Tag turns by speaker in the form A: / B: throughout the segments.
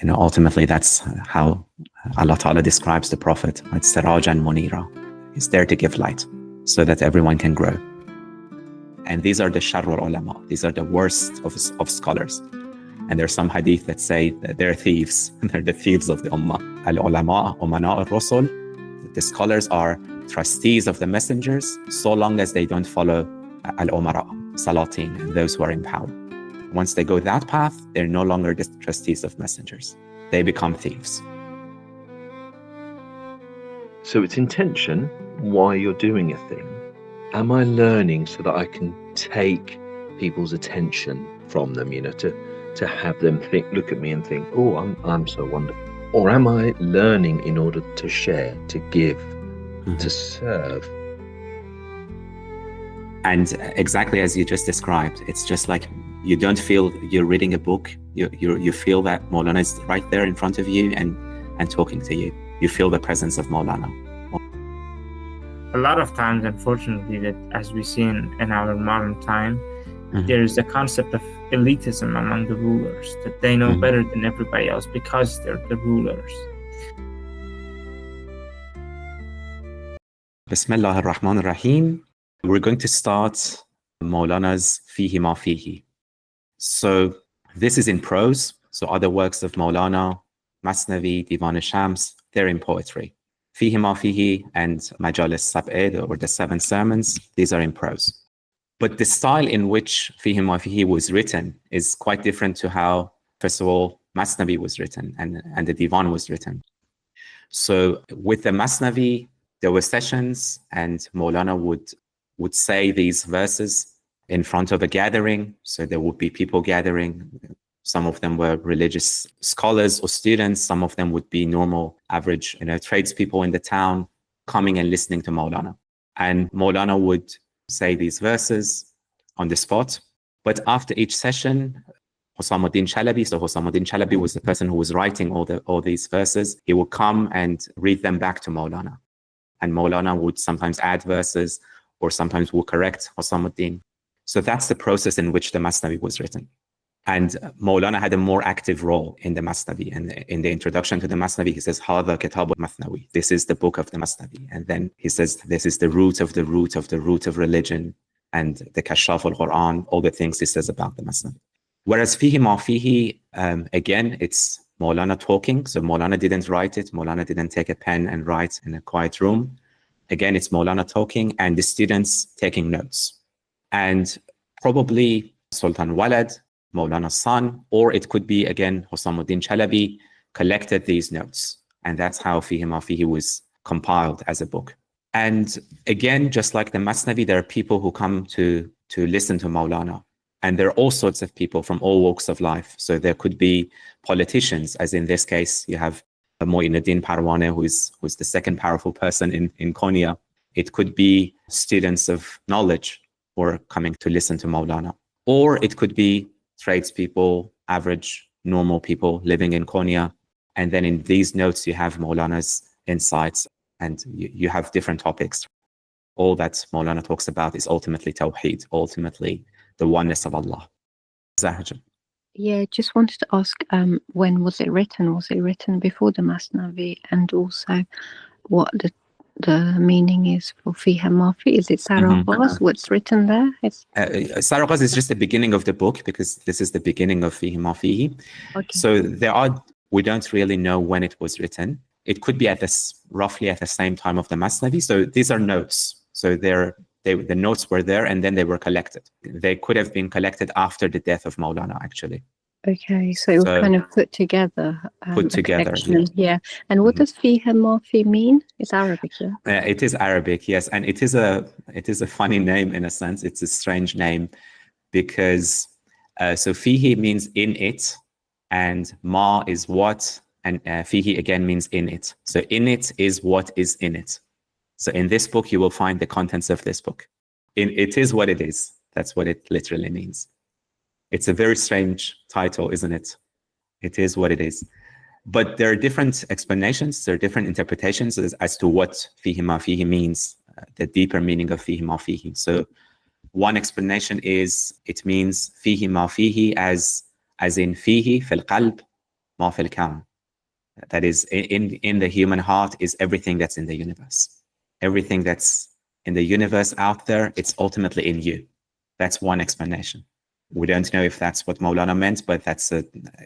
A: ultimately that's how Allah Ta'ala describes the Prophet. It's Sirajan Munira. He's there to give light so that everyone can grow. And these are the sharrul ulama. These are the worst of scholars. And there's some hadith that say that they're thieves. They're the thieves of the ummah. Al-ulama, umana al-rusul. The scholars are trustees of the messengers so long as they don't follow al-umara, salatin, and those who are in power. Once they go that path, they're no longer the trustees of messengers. They become thieves.
B: So it's intention why you're doing a thing. Am I learning so that I can take people's attention from them, to have them look at me and think, oh, I'm so wonderful? Or am I learning in order to share, to give, to serve?
A: And exactly as you just described, it's just like you don't feel you're reading a book. You feel that Mawlana is right there in front of you and talking to you. You feel the presence of Mawlana.
C: A lot of times, unfortunately, that as we see in our modern time, there is a concept of elitism among the rulers, that they know better than everybody else because they're the rulers.
A: Bismillah ar-Rahman ar-Rahim. We're going to start Mawlana's Fihi Ma Fihi. So this is in prose. So other works of Mawlana, Masnavi, Divan al-Shams, they're in poetry. Fihi Ma Fihi and Majalis Sab'eh, or the 7 sermons, these are in prose. But the style in which Fihi Ma Fihi was written is quite different to how, first of all, Masnavi was written and the Divan was written. So with the Masnavi, there were sessions and Mawlana would say these verses in front of a gathering. So there would be people gathering. Some of them were religious scholars or students. Some of them would be normal, average, tradespeople in the town coming and listening to Mawlana. And Mawlana would say these verses on the spot. But after each session, Husamuddin Chalabi, so Husamuddin Chalabi was the person who was writing all these verses. He would come and read them back to Mawlana. And Mawlana would sometimes add verses or sometimes would correct Husamuddin. So that's the process in which the Masnavi was written. And Mawlana had a more active role in the Masnavi. And in the introduction to the Masnavi, he says, Hadha Kitab al-Mathnawi. This is the book of the Masnavi. And then he says, this is the root of the root of the root of religion. And the Kashaf al-Quran, all the things he says about the Masnavi. Whereas Fihi Ma Fihi, again, it's Mawlana talking. So Mawlana didn't write it. Mawlana didn't take a pen and write in a quiet room. Again, it's Mawlana talking and the students taking notes. And probably Sultan Walad, Mawlana's son, or it could be, again, Husamuddin Chalabi collected these notes. And that's how Fihi Ma Fihi was compiled as a book. And again, just like the Masnavi, there are people who come to listen to Mawlana. And there are all sorts of people from all walks of life. So there could be politicians, as in this case, you have Mu'in-ud-Din Parwane, who's the second powerful person in Konya. It could be students of knowledge who are coming to listen to Mawlana. Or it could be tradespeople, average, normal people living in Konya. And then in these notes, you have Mawlana's insights and you have different topics. All that Mawlana talks about is ultimately Tawheed, ultimately the oneness of Allah. Zahra.
D: Yeah, just wanted to ask, when was it written? Was it written before the Masnavi? And also what the meaning is for Fihi Ma Fihi? Is it Saragaz? What's written there?
A: Saragaz is just the beginning of the book because this is the beginning of Fihi Ma Fihi. Okay. So we don't really know when it was written. It could be roughly at the same time of the Masnavi. So these are notes. So the notes were there and then they were collected. They could have been collected after the death of Mawlana, actually.
D: Okay, so it was kind of put together. Yeah. And what does Fihi Ma Fihi mean? It's Arabic, yeah?
A: It is Arabic, yes. And it is a funny name in a sense. It's a strange name because so Fihi means in it, and Ma is what, and Fihi again means in it. So in it is what is in it. So in this book, you will find the contents of this book. It is what it is. That's what it literally means. It's a very strange title, isn't it? It is what it is. But there are different explanations, there are different interpretations as to what Fihi Ma Fihi means, the deeper meaning of Fihi Ma Fihi. So one explanation is it means Fihi Ma Fihi as in Fihi, fil qalb, ما في الكون. That is, in the human heart is everything that's in the universe. Everything that's in the universe out there, it's ultimately in you. That's one explanation. We don't know if that's what Mawlana meant, but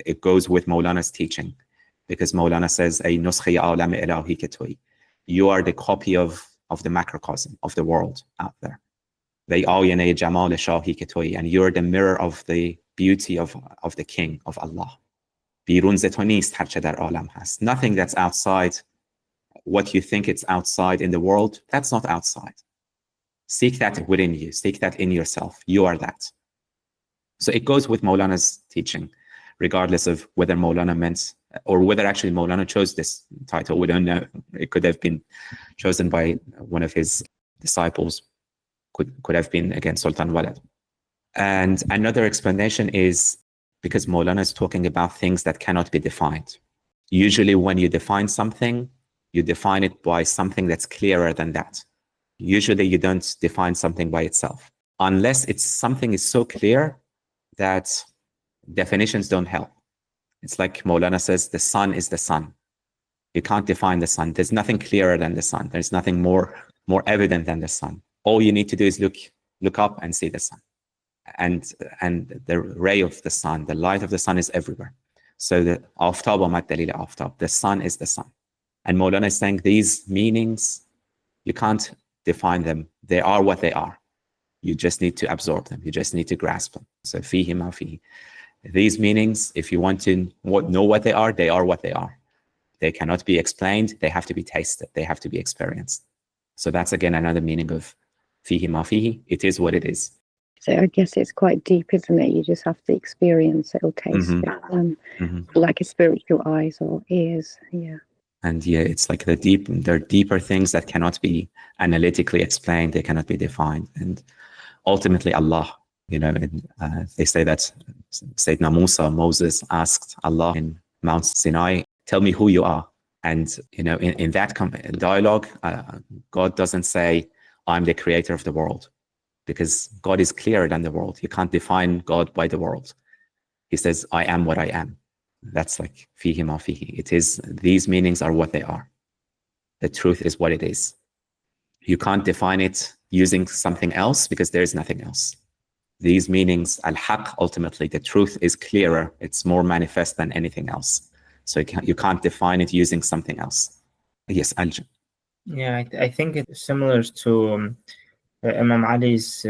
A: it goes with Mawlana's teaching. Because Mawlana says, "Ay nuskhi a'lam ilahi ke tu'i." You are the copy of the macrocosm, of the world out there. They ayane jamal shahi ke tu'i, and you're the mirror of the beauty of the King, of Allah. بیرون ز تو نیست هر چه در عالم هست. Nothing that's outside what you think it's outside in the world, that's not outside. Seek that within you. Seek that in yourself. You are that. So it goes with Mawlana's teaching, regardless of whether Mawlana meant, or whether actually Mawlana chose this title. We don't know. It could have been chosen by one of his disciples. Could have been, again, Sultan Walad. And another explanation is because Mawlana is talking about things that cannot be defined. Usually when you define something, you define it by something that's clearer than that. Usually you don't define something by itself, unless it's something is so clear that definitions don't help. It's like Mawlana says, the sun is the sun. You can't define the sun. There's nothing clearer than the sun. There's nothing more evident than the sun. All you need to do is look up and see the sun. And the ray of the sun, the light of the sun is everywhere. So the aftab amad dalil aftab, the sun is the sun. And Mawlana is saying these meanings, you can't define them. They are what they are. You just need to absorb them. You just need to grasp them. So Fihi Ma Fihi. These meanings, if you want to know what they are what they are. They cannot be explained. They have to be tasted. They have to be experienced. So that's again another meaning of Fihi Ma Fihi. It is what it is.
D: So I guess it's quite deep, isn't it? You just have to experience it or taste it, like a spiritual eyes or ears. Yeah.
A: And yeah, it's like there are deeper things that cannot be analytically explained. They cannot be defined. And ultimately Allah, they say that Sayyidina Moses asked Allah in Mount Sinai, tell me who you are. And, in that dialogue, God doesn't say, I'm the creator of the world. Because God is clearer than the world. You can't define God by the world. He says, I am what I am. That's like Fihi Ma Fihi. It is, these meanings are what they are. The truth is what it is. You can't define it using something else because there is nothing else. These meanings, al-haq, ultimately, the truth is clearer. It's more manifest than anything else. So you can't define it using something else. Yes, Aljan.
C: Yeah, I think it's similar to Imam Ali's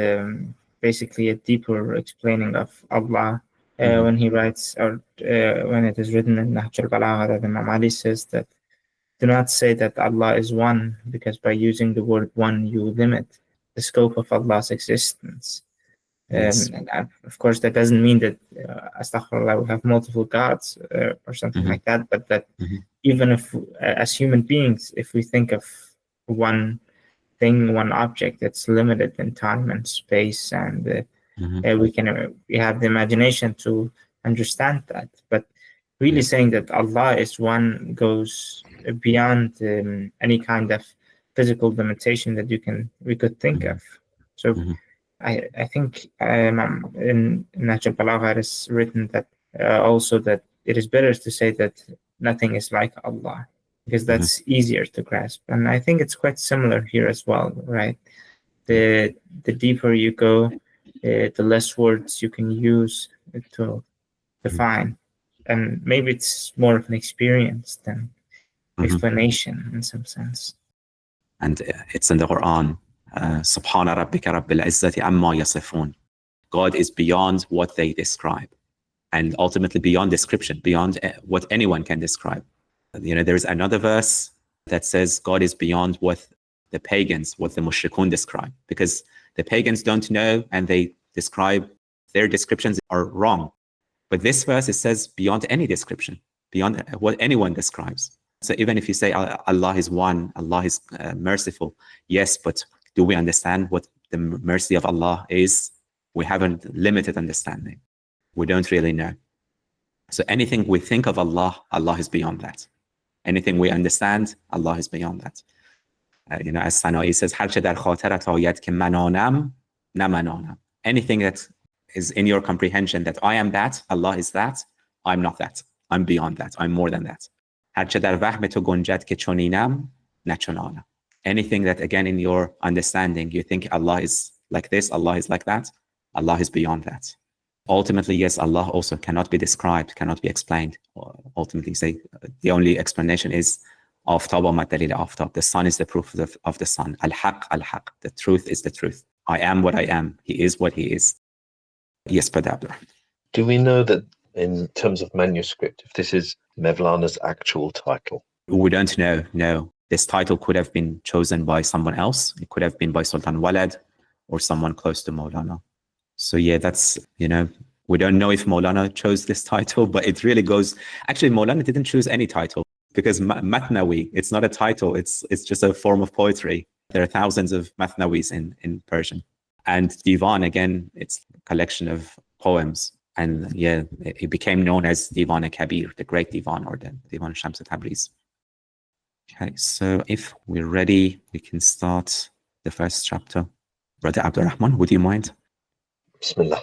C: basically a deeper explaining of Allah when he writes, or when it is written in Nahj al-Balagha, that Imam Ali says that do not say that Allah is one, because by using the word one you limit the scope of Allah's existence.
A: Yes.
C: And of course that doesn't mean that astaghfirullah, we have multiple gods or something like that, but that even if as human beings, if we think of one thing, one object that's limited in time and space, and we have the imagination to understand that. But really saying that Allah is one goes beyond any kind of physical limitation that we could think of. So I think in Nahj al-Balagha it is written that also that it is better to say that nothing is like Allah, because that's easier to grasp. And I think it's quite similar here as well, right? The deeper you go, the less words you can use to define. And maybe it's more of an experience than explanation in some sense.
A: And it's in the Quran. Subhana rabbika rabbil izzati amma yasifun. God is beyond what they describe, and ultimately beyond description, beyond what anyone can describe. There is another verse that says God is beyond what the pagans, what the mushrikun describe, because the pagans don't know and they describe, their descriptions are wrong. But this verse, it says beyond any description, beyond what anyone describes. So even if you say Allah is one, Allah is merciful, yes, but do we understand what the mercy of Allah is? We have a limited understanding. We don't really know. So anything we think of Allah, Allah is beyond that. Anything we understand, Allah is beyond that. As Sanai says, هر چه در خاطرت آید که منانم نه منانم. Anything that is in your comprehension that I am that, Allah is that, I'm not that. I'm beyond that. I'm more than that. هرچه در وهم تو گنجد که چنینم نه چنانم. Anything that, again, in your understanding, you think Allah is like this, Allah is like that, Allah is beyond that. Ultimately, yes, Allah also cannot be described, cannot be explained. Ultimately, say the only explanation is آفتاب آمد دلیل آفتاب. The sun is the proof of the sun. الحق الحق. The truth is the truth. I am what I am. He is what he is. Yes, Brother Abdulrahman.
B: Do we know that in terms of manuscript, if this is Mevlana's actual title?
A: We don't know, no. This title could have been chosen by someone else. It could have been by Sultan Walad or someone close to Mawlana. So yeah, that's, we don't know if Mawlana chose this title, but it really goes, actually Mawlana didn't choose any title because Mathnawi, it's not a title, it's just a form of poetry. There are thousands of Mathnawis in Persian. And Divan, again, it's a collection of poems. And yeah, it became known as Divan-e-Kabir, the great Divan, or the Divan Shams Tabriz. Okay, so if we're ready, we can start the first chapter. Brother Abdulrahman, would you mind?
B: Bismillah.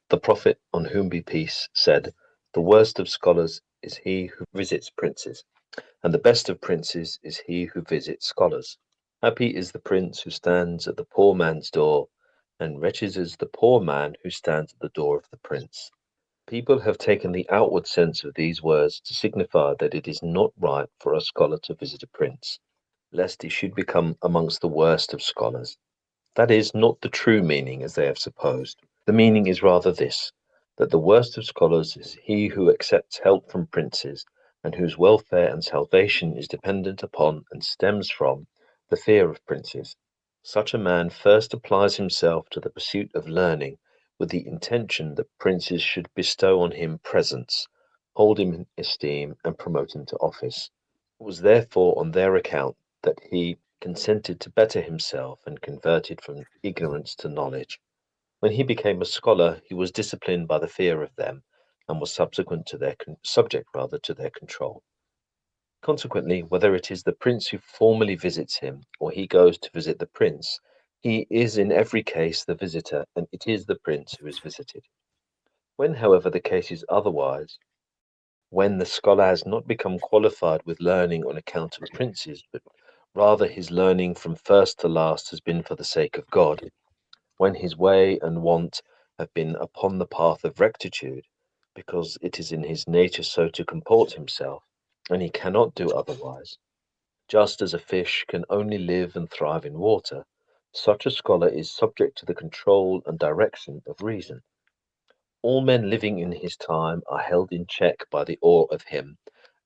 B: The Prophet, on whom be peace, said, "The worst of scholars is he who visits princes, and the best of princes is he who visits scholars. Happy is the prince who stands at the poor man's door, and wretched is the poor man who stands at the door of the prince." People have taken the outward sense of these words to signify that it is not right for a scholar to visit a prince, lest he should become amongst the worst of scholars. That is not the true meaning as they have supposed. The meaning is rather this, that the worst of scholars is he who accepts help from princes, and whose welfare and salvation is dependent upon and stems from the fear of princes. Such a man first applies himself to the pursuit of learning with the intention that princes should bestow on him presents, hold him in esteem, and promote him to office. It was therefore on their account that he consented to better himself and converted from ignorance to knowledge. When he became a scholar, he was disciplined by the fear of them, and was subject to their control. Consequently, whether it is the prince who formally visits him, or he goes to visit the prince, he is in every case the visitor, and it is the prince who is visited. When, however, the case is otherwise, when the scholar has not become qualified with learning on account of princes, but rather his learning from first to last has been for the sake of God, when his way and want have been upon the path of rectitude, because it is in his nature so to comport himself, and he cannot do otherwise, just as a fish can only live and thrive in water, such a scholar is subject to the control and direction of reason. All men living in his time are held in check by the awe of him,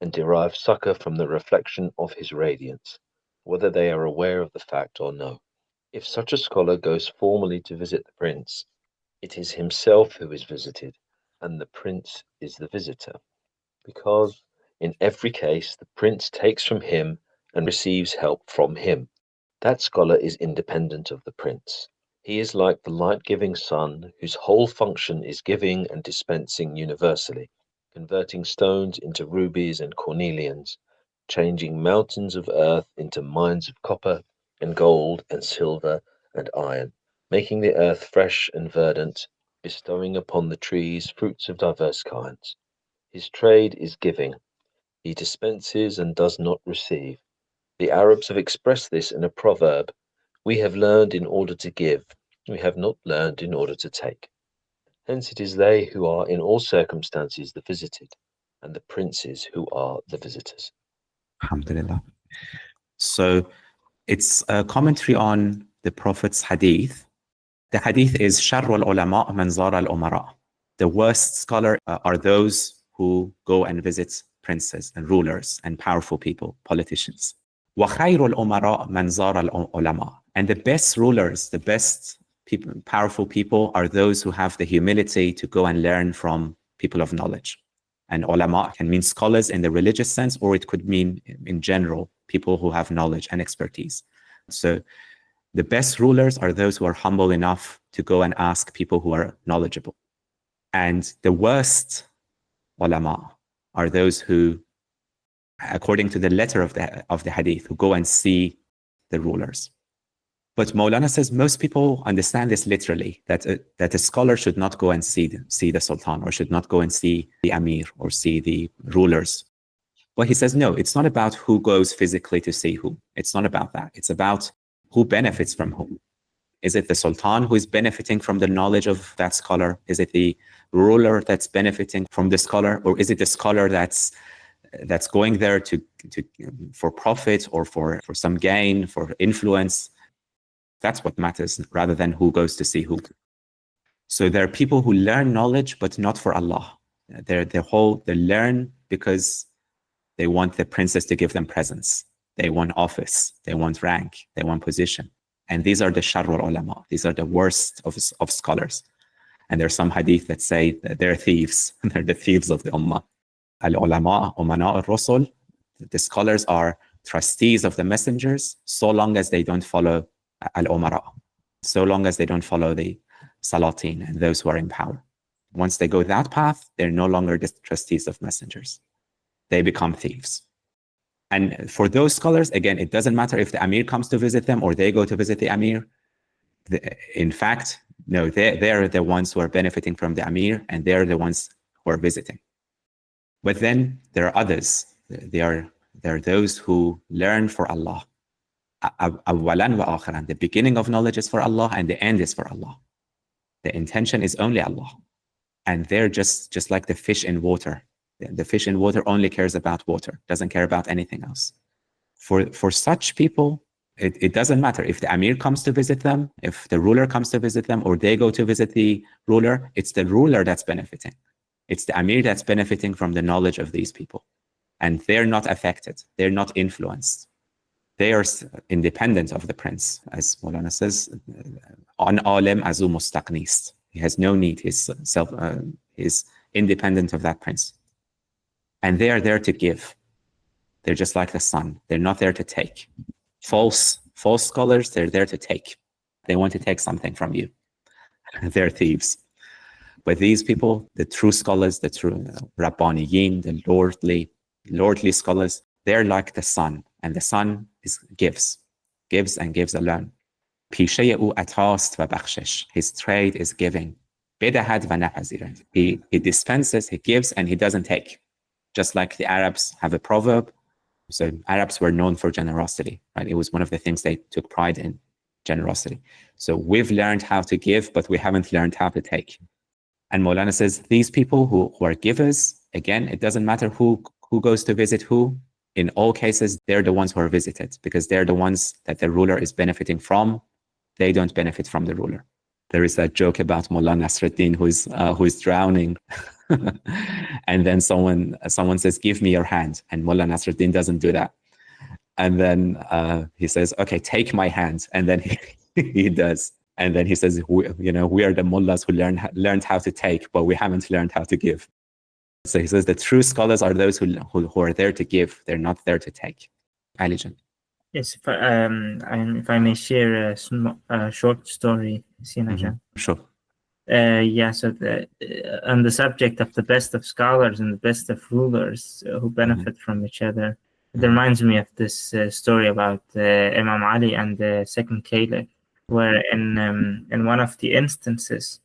B: and derive succor from the reflection of his radiance, whether they are aware of the fact or no. If such a scholar goes formally to visit the prince, it is himself who is visited, and the prince is the visitor, because in every case the prince takes from him and receives help from him. That scholar is independent of the prince. He is like the light-giving sun, whose whole function is giving and dispensing universally, converting stones into rubies and cornelians, changing mountains of earth into mines of copper and gold and silver and iron, making the earth fresh and verdant, bestowing upon the trees fruits of diverse kinds. His trade is giving. He dispenses and does not receive. The Arabs have expressed this in a proverb: "We have learned in order to give, we have not learned in order to take." Hence it is they who are in all circumstances the visited, and the princes who are the visitors.
A: Alhamdulillah. So it's a commentary on the Prophet's Hadith. The Hadith is شَرُّ الْعُلَمَاء مَنْ زَارَ الْأُمَرَاء. The worst scholar are those who go and visit princes and rulers and powerful people, politicians. وَخَيْرُ الْأُمَرَاء مَنْ زَارَ الْعُلَمَاء. And the best rulers, the best people, powerful people, are those who have the humility to go and learn from people of knowledge. And ulama can mean scholars in the religious sense, or it could mean in general people who have knowledge and expertise. So the best rulers are those who are humble enough to go and ask people who are knowledgeable. And the worst ulama are those who, according to the letter of the hadith, who go and see the rulers. But Mawlana says most people understand this literally, that a scholar should not go and see the sultan, or should not go and see the emir, or see the rulers. But he says, no, it's not about who goes physically to see who. It's not about that. It's about who benefits from whom. Is it the sultan who is benefiting from the knowledge of that scholar? Is it the ruler that's benefiting from the scholar? Or is it the scholar that's going there for profit, or for some gain, for influence? That's what matters, rather than who goes to see who. So there are people who learn knowledge, but not for Allah. They learn because they want the princess to give them presents. They want office. They want rank. They want position. And these are the sharrul ulama. These are the worst of scholars. And there's some hadith that say that they're thieves. They're the thieves of the ummah. Al-ulama, umana al-rusul. The scholars are trustees of the messengers, so long as they don't follow al-umara, so long as they don't follow the salatin and those who are in power. Once they go that path, they're no longer the trustees of messengers. They become thieves. And for those scholars, again, it doesn't matter if the emir comes to visit them or they go to visit the emir. In fact, no, they're the ones who are benefiting from the emir, and they're the ones who are visiting. But then there are others. There are those who learn for Allah. Awalan wa akhiran. The beginning of knowledge is for Allah, and the end is for Allah. The intention is only Allah. And they're just like the fish in water. The fish in water only cares about water, doesn't care about anything else. For such people, it doesn't matter if the emir comes to visit them, if the ruler comes to visit them, or they go to visit the ruler. It's the ruler that's benefiting. It's the emir that's benefiting from the knowledge of these people. And they're not affected. They're not influenced. They are independent of the prince. As Mawlana says, an alim azu mustaqnist. He has no need. He's independent of that prince. And they are there to give. They're just like the sun. They're not there to take. False scholars, they're there to take. They want to take something from you. They're thieves. But these people, the true scholars, the true Rabbaniyin, the lordly scholars, they're like the sun. And the sun gives and gives alone. پیشه او عطاست و بخشش. His trade is giving. بدهد و نپذیرد. He dispenses, he gives, and he doesn't take. Just like the Arabs have a proverb. So Arabs were known for generosity, right? It was one of the things they took pride in, generosity. So we've learned how to give, but we haven't learned how to take. And Mawlana says, these people who are givers, again, it doesn't matter who goes to visit who. In all cases, they're the ones who are visited, because they're the ones that the ruler is benefiting from. They don't benefit from the ruler. There is that joke about Mullah Nasruddin who is drowning. And then someone says, give me your hand. And Mullah Nasruddin doesn't do that. And then he says, okay, take my hand. And then he does. And then he says, we are the mullahs who learned how to take, but we haven't learned how to give. So he says the true scholars are those who are there to give. They're not there to take. Alijan.
C: Yes, if I may share a short story, Sina.
A: Mm-hmm. Sure.
C: So on the subject of the best of scholars and the best of rulers who benefit from each other, it reminds me of this story about Imam Ali and the second caliph, where in one of the instances,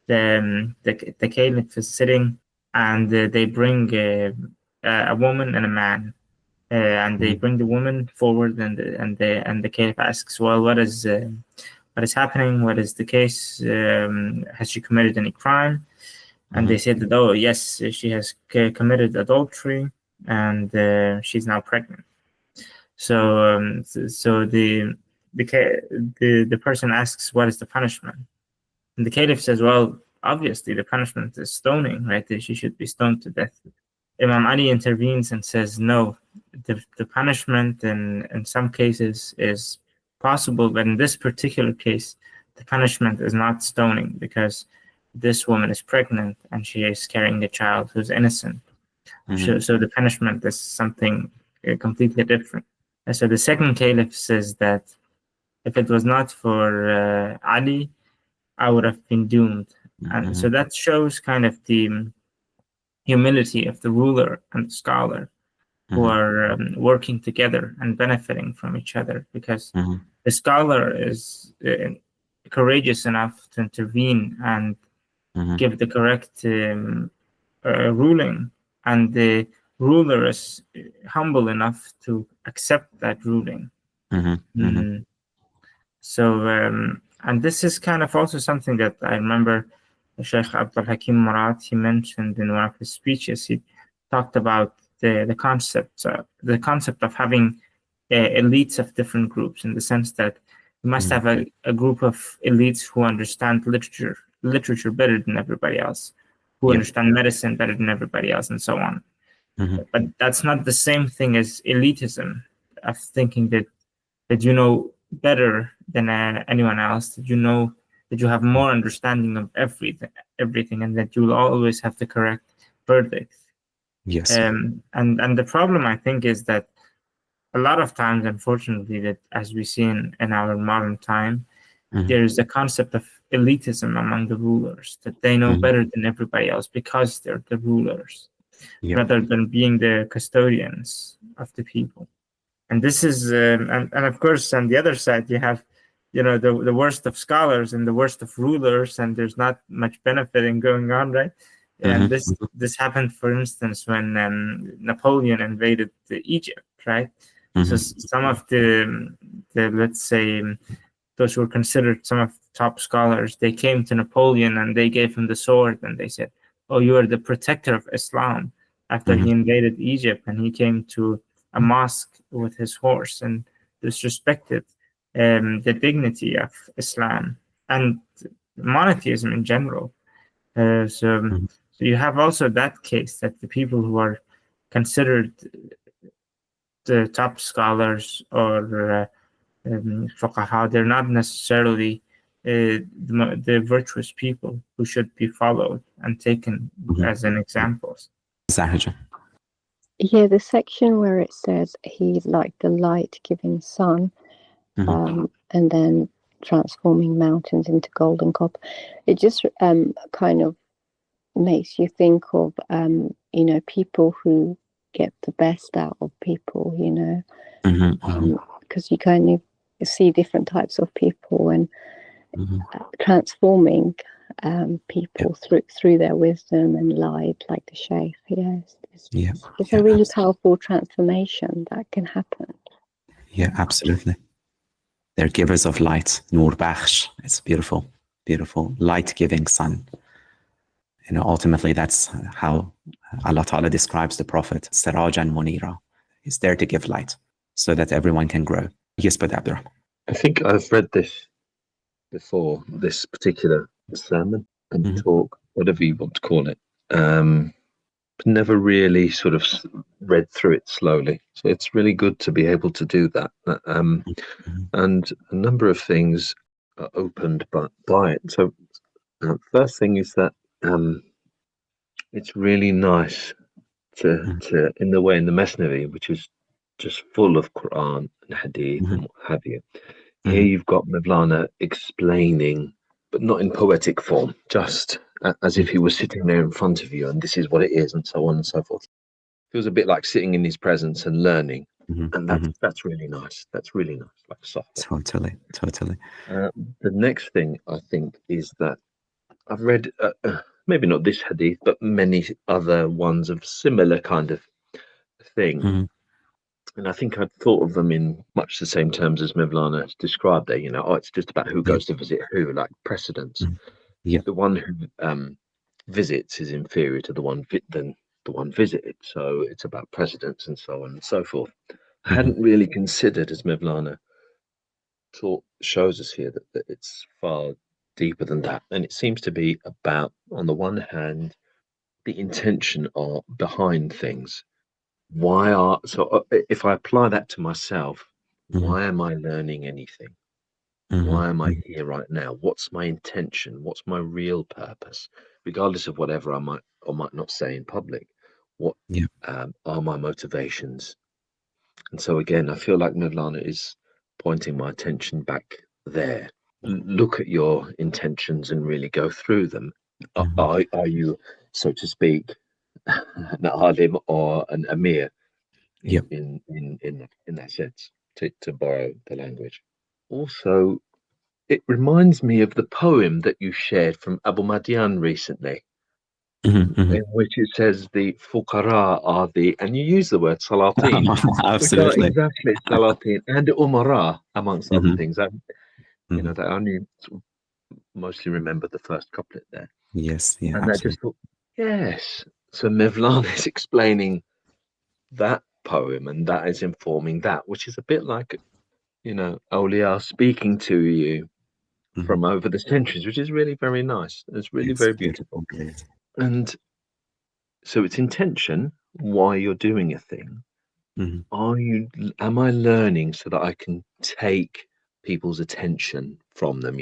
C: the caliph is sitting, and they bring a woman and a man, and they bring the woman forward, and the caliph asks, well, what is happening? What is the case? Has she committed any crime? And they said that, oh yes, she has committed adultery, and she's now pregnant. So the person asks, what is the punishment? And the caliph says, well, obviously the punishment is stoning, right? She should be stoned to death. Imam Ali intervenes and says, no, the punishment in some cases is possible, but in this particular case, the punishment is not stoning, because this woman is pregnant and she is carrying a child who's innocent. So the punishment is something completely different. And so the second caliph says that if it was not for Ali, I would have been doomed. And so that shows kind of the humility of the ruler and the scholar, who are working together and benefiting from each other, because the scholar is courageous enough to intervene and give the correct ruling, and the ruler is humble enough to accept that ruling. So, and this is kind of also something that I remember Sheikh Abdul Hakim Murat, he mentioned in one of his speeches. He talked about the concept of having elites of different groups, in the sense that you must have a group of elites who understand literature better than everybody else, who understand medicine better than everybody else, and so on. But that's not the same thing as elitism, of thinking that you know better than anyone else, that you have more understanding of everything, and that you will always have the correct verdict.
A: Yes.
C: And the problem, I think, is that a lot of times, unfortunately, that as we see in our modern time, there is a concept of elitism among the rulers, that they know better than everybody else because they're the rulers, rather than being the custodians of the people. And this is, and of course, on the other side, you have, the worst of scholars and the worst of rulers, and there's not much benefiting going on, right? And this happened, for instance, when Napoleon invaded Egypt, right? So some of the let's say, those who were considered some of the top scholars, they came to Napoleon and they gave him the sword, and they said, "Oh, you are the protector of Islam." After he invaded Egypt, and he came to a mosque with his horse and disrespected the dignity of Islam and monotheism in general. So you have also that case, that the people who are considered the top scholars or fuqaha, they're not necessarily the virtuous people who should be followed and taken as an examples.
D: Yeah, the section where it says he's like the light-giving sun, and then transforming mountains into golden copper. It just kind of makes you think of people who get the best out of people, because you kind of see different types of people, and transforming people through their wisdom and light, like the Shaykh. It's a really powerful transformation that can happen.
A: Yeah, absolutely. They're givers of light, Nur Bakhsh. It's beautiful, beautiful, light-giving sun. Ultimately, that's how Allah Ta'ala describes the Prophet, Sirajan Munira. He's there to give light so that everyone can grow. Yes, but Abdurrahman.
B: I think I've read this before, this particular sermon and talk, whatever you want to call it. But never really sort of read through it slowly. So it's really good to be able to do that. And a number of things are opened by it. So first thing is that it's really nice to in the Masnavi, which is just full of Quran and Hadith and what have you. Here you've got Mawlana explaining, but not in poetic form, just as if he was sitting there in front of you, and this is what it is, and so on and so forth. Feels a bit like sitting in his presence and learning, and that's really nice. That's really nice, like a soft.
A: Totally.
B: The next thing I think is that I've read, maybe not this hadith, but many other ones of similar kind of thing. And I think I'd thought of them in much the same terms as Mawlana described there. It's just about who goes to visit who, like precedence. The one who visits is inferior to the one visited. So it's about precedence and so on and so forth. I hadn't really considered, as Mawlana shows us here, that it's far deeper than that. And it seems to be about, on the one hand, the intention behind things. So if I apply that to myself, why am I learning anything? Why am I here right now? What's my intention? What's my real purpose? Regardless of whatever I might or might not say in public, what are my motivations? And so again, I feel like Mawlana is pointing my attention back there. Look at your intentions and really go through them. Are you, so to speak, an alim or an amir?
A: Yep.
B: in that sense, to borrow the language. Also, it reminds me of the poem that you shared from Abu Madian recently, in which it says the fuqara are the, and you use the word salatin, which are
A: Absolutely.
B: exactly salatin and umara, amongst other things. I only sort of mostly remember the first couplet there.
A: Yes, yeah,
B: and I
A: absolutely.
B: just thought, yes. So Mevlana is explaining that poem, and that is informing that, which is a bit like, awliya speaking to you from over the centuries, which is really very nice. It's really very beautiful.
A: Yes.
B: And so it's intention why you're doing a thing. Am I learning so that I can take people's attention from them,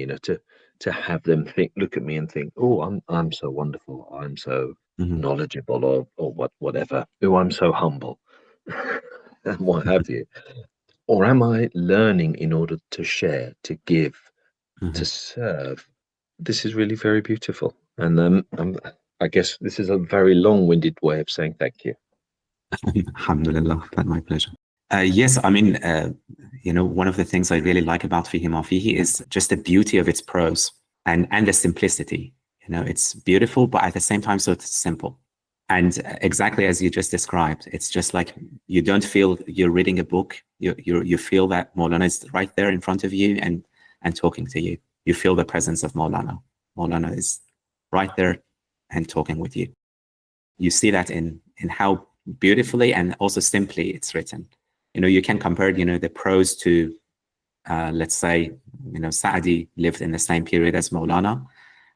B: to have them look at me and think, oh, I'm so wonderful, I'm so knowledgeable, or whatever, I'm so humble, and what have you. Or am I learning in order to share, to give, to serve? This is really very beautiful. And I guess this is a very long-winded way of saying thank you.
A: Alhamdulillah, my pleasure. Yes, I mean, one of the things I really like about Fihi Ma Fihi is just the beauty of its prose and the simplicity. It's beautiful, but at the same time, so it's simple. And exactly as you just described, it's just like you don't feel you're reading a book. You feel that Mawlana is right there in front of you and talking to you. You feel the presence of Mawlana. Mawlana is right there and talking with you. You see that in how beautifully and also simply it's written. You can compare, the prose to, let's say, Sa'di lived in the same period as Mawlana.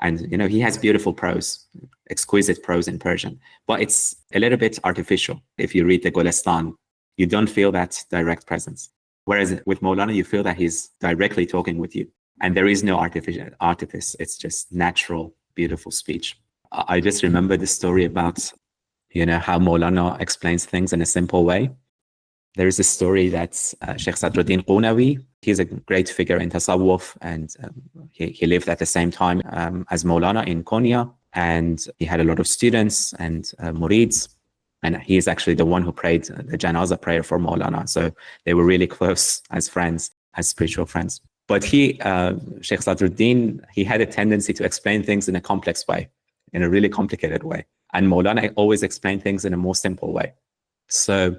A: And, he has beautiful prose, exquisite prose in Persian, but it's a little bit artificial. If you read the Golestan, you don't feel that direct presence. Whereas with Mawlana, you feel that he's directly talking with you. And there is no artifice. It's just natural, beautiful speech. I just remember the story about, how Mawlana explains things in a simple way. There is a story that Sheikh Sadruddin Qunawi, he's a great figure in Tasawwuf, and he lived at the same time as Mawlana in Konya, and he had a lot of students and murids, and he is actually the one who prayed the Janazah prayer for Mawlana. So they were really close as friends, as spiritual friends. But Sheikh Sadruddin, he had a tendency to explain things in a complex way, in a really complicated way. And Mawlana always explained things in a more simple way. So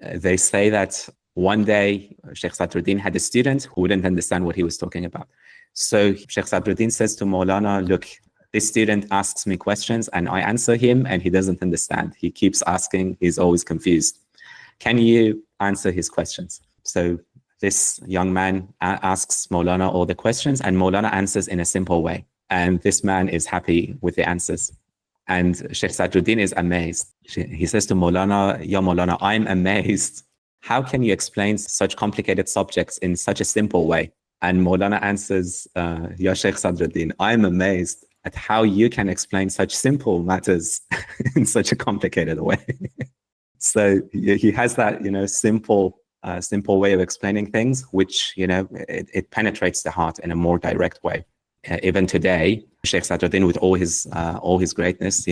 A: they say that one day Sheikh Sadruddin had a student who wouldn't understand what he was talking about. So Sheikh Sadruddin says to Mawlana, look, this student asks me questions and I answer him and he doesn't understand. He keeps asking, he's always confused. Can you answer his questions? So this young man asks Mawlana all the questions and Mawlana answers in a simple way. And this man is happy with the answers. And Sheikh Sadruddin is amazed. He says to Mawlana, Ya Mawlana, I'm amazed. How can you explain such complicated subjects in such a simple way? And Mawlana answers, Ya Sheikh Sadruddin, I'm amazed at how you can explain such simple matters in such a complicated way. So he has that, simple way of explaining things, which, it penetrates the heart in a more direct way. Even today, Sheikh Sadruddin, with all his greatness,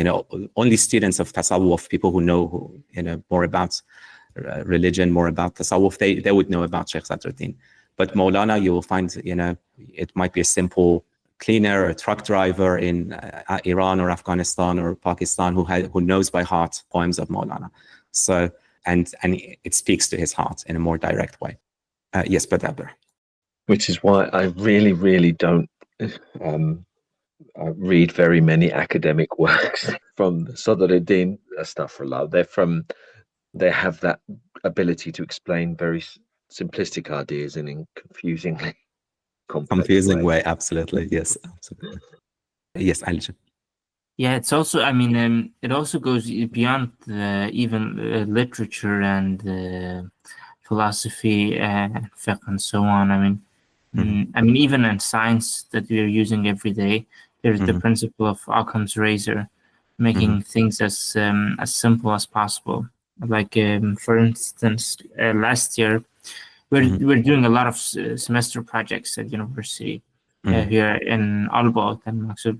A: only students of Tasawwuf, people who know, more about religion, more about Tasawwuf, they would know about Sheikh Sadruddin. But Mawlana, you will find, it might be a simple cleaner or a truck driver in Iran or Afghanistan or Pakistan who knows by heart poems of Mawlana. So, and it speaks to his heart in a more direct way. Yes, Badabr.
B: Which is why I really, really don't I read very many academic works from Sadruddin Astaghfirullah. They have that ability to explain very simplistic ideas in confusingly complex
A: way. Absolutely, yes, absolutely. Yes, Aljan.
C: Yeah, it's also, it also goes beyond even literature and philosophy and fiqh and so on. Even in science that we are using every day, there's the principle of Occam's razor, making things as simple as possible. Like, for instance, last year, we're doing a lot of semester projects at university here in Alba. So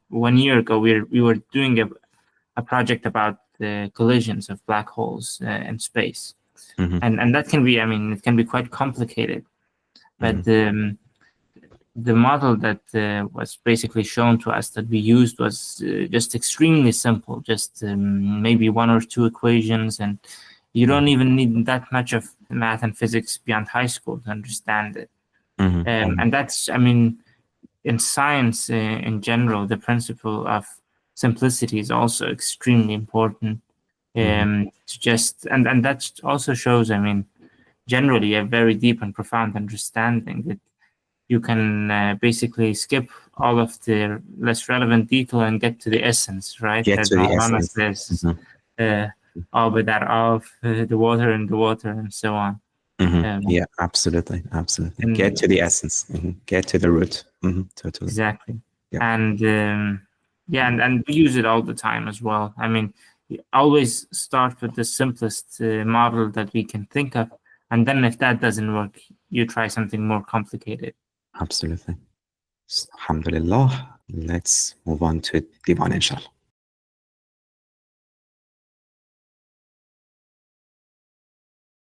C: 1 year ago, we were doing a project about the collisions of black holes in space.
A: Mhm.
C: And that can be, I mean, it can be quite complicated. But the model that was basically shown to us that we used was just extremely simple, just maybe 1 or 2 equations, and you don't even need that much of math and physics beyond high school to understand it. And that's, I mean, in science in general, the principle of simplicity is also extremely important. To just and that also shows, I mean, generally a very deep and profound understanding that you can basically skip all of the less relevant detail and get to the essence, right?
A: Get to the essence.
C: Says, all but that of the water and the water and so on.
A: Yeah, absolutely. Get to the essence. Get to the root. Totally.
C: Exactly.
A: Yeah.
C: And and we use it all the time as well. I mean, we always start with the simplest model that we can think of, and then if that doesn't work, you try something more complicated.
A: Absolutely. Alhamdulillah. Let's move on to Divan, inshallah.